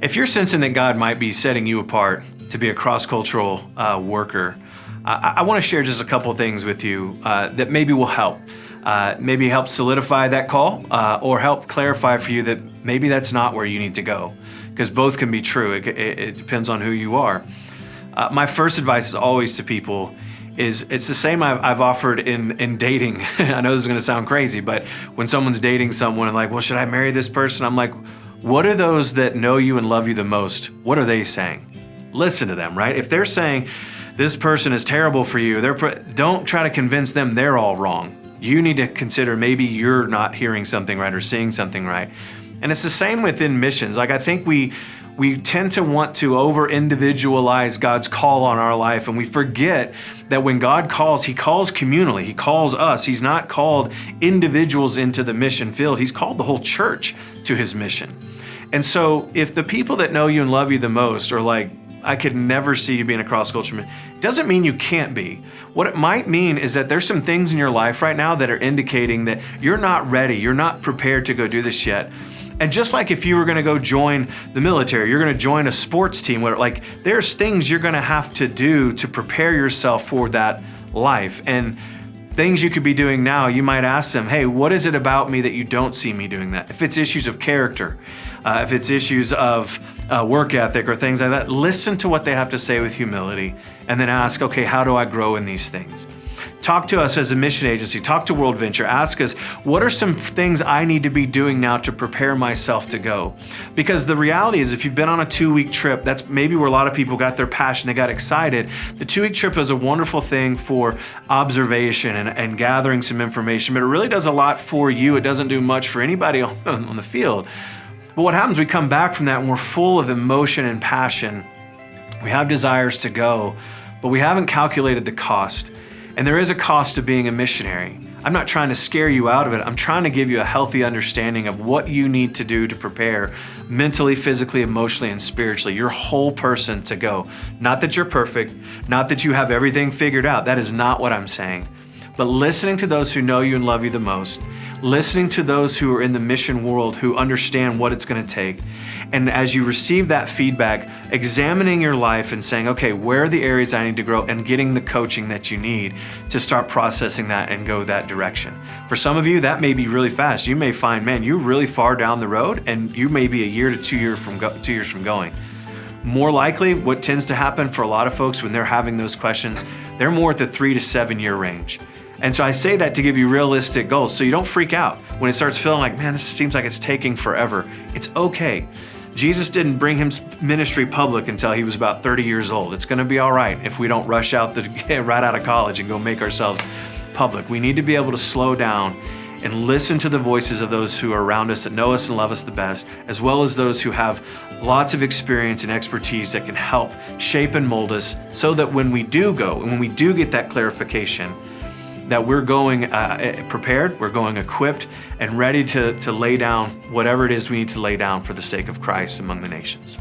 If you're sensing that God might be setting you apart to be a cross-cultural worker, I want to share just a couple of things with you that maybe will help. Maybe help solidify that call or help clarify for you that maybe that's not where you need to go, because both can be true. It depends on who you are. My first advice is always to people is it's the same I've offered in dating. I know this is going to sound crazy, but when someone's dating someone and like, well, should I marry this person? I'm like, what are those that know you and love you the most? What are they saying? Listen to them, right? If they're saying this person is terrible for you, don't try to convince them they're all wrong. You need to consider maybe you're not hearing something right or seeing something right. And it's the same within missions. Like I think we tend to want to over-individualize God's call on our life, and we forget that when God calls, He calls communally. He calls us. He's not called individuals into the mission field. He's called the whole church to His mission. And so if the people that know you and love you the most are like, I could never see you being a cross-cultural man, doesn't mean you can't be. What it might mean is that there's some things in your life right now that are indicating that you're not ready, you're not prepared to go do this yet. And just like if you were going to go join the military, you're going to join a sports team, like there's things you're going to have to do to prepare yourself for that life. And things you could be doing now, you might ask them, hey, what is it about me that you don't see me doing that? If it's issues of character, if it's issues of work ethic or things like that, listen to what they have to say with humility and then ask, okay, how do I grow in these things? Talk to us as a mission agency, talk to WorldVenture, ask us, what are some things I need to be doing now to prepare myself to go? Because the reality is if you've been on a 2-week trip, that's maybe where a lot of people got their passion, they got excited. The 2-week trip is a wonderful thing for observation and gathering some information, but it really does a lot for you. It doesn't do much for anybody on the field. But what happens, we come back from that and we're full of emotion and passion. We have desires to go, but we haven't calculated the cost. And there is a cost to being a missionary. I'm not trying to scare you out of it. I'm trying to give you a healthy understanding of what you need to do to prepare mentally, physically, emotionally, and spiritually, your whole person to go. Not that you're perfect, not that you have everything figured out. That is not what I'm saying. But listening to those who know you and love you the most, listening to those who are in the mission world who understand what it's going to take. And as you receive that feedback, examining your life and saying, okay, where are the areas I need to grow, and getting the coaching that you need to start processing that and go that direction. For some of you, that may be really fast. You may find, man, you're really far down the road and you may be a year to 2 years from going. More likely, what tends to happen for a lot of folks when they're having those questions, they're more at the 3 to 7 year range. And so I say that to give you realistic goals so you don't freak out when it starts feeling like, man, this seems like it's taking forever. It's okay. Jesus didn't bring His ministry public until He was about 30 years old. It's going to be all right if we don't rush out right out of college and go make ourselves public. We need to be able to slow down and listen to the voices of those who are around us that know us and love us the best, as well as those who have lots of experience and expertise that can help shape and mold us so that when we do go and when we do get that clarification, that we're going prepared, we're going equipped and ready to lay down whatever it is we need to lay down for the sake of Christ among the nations.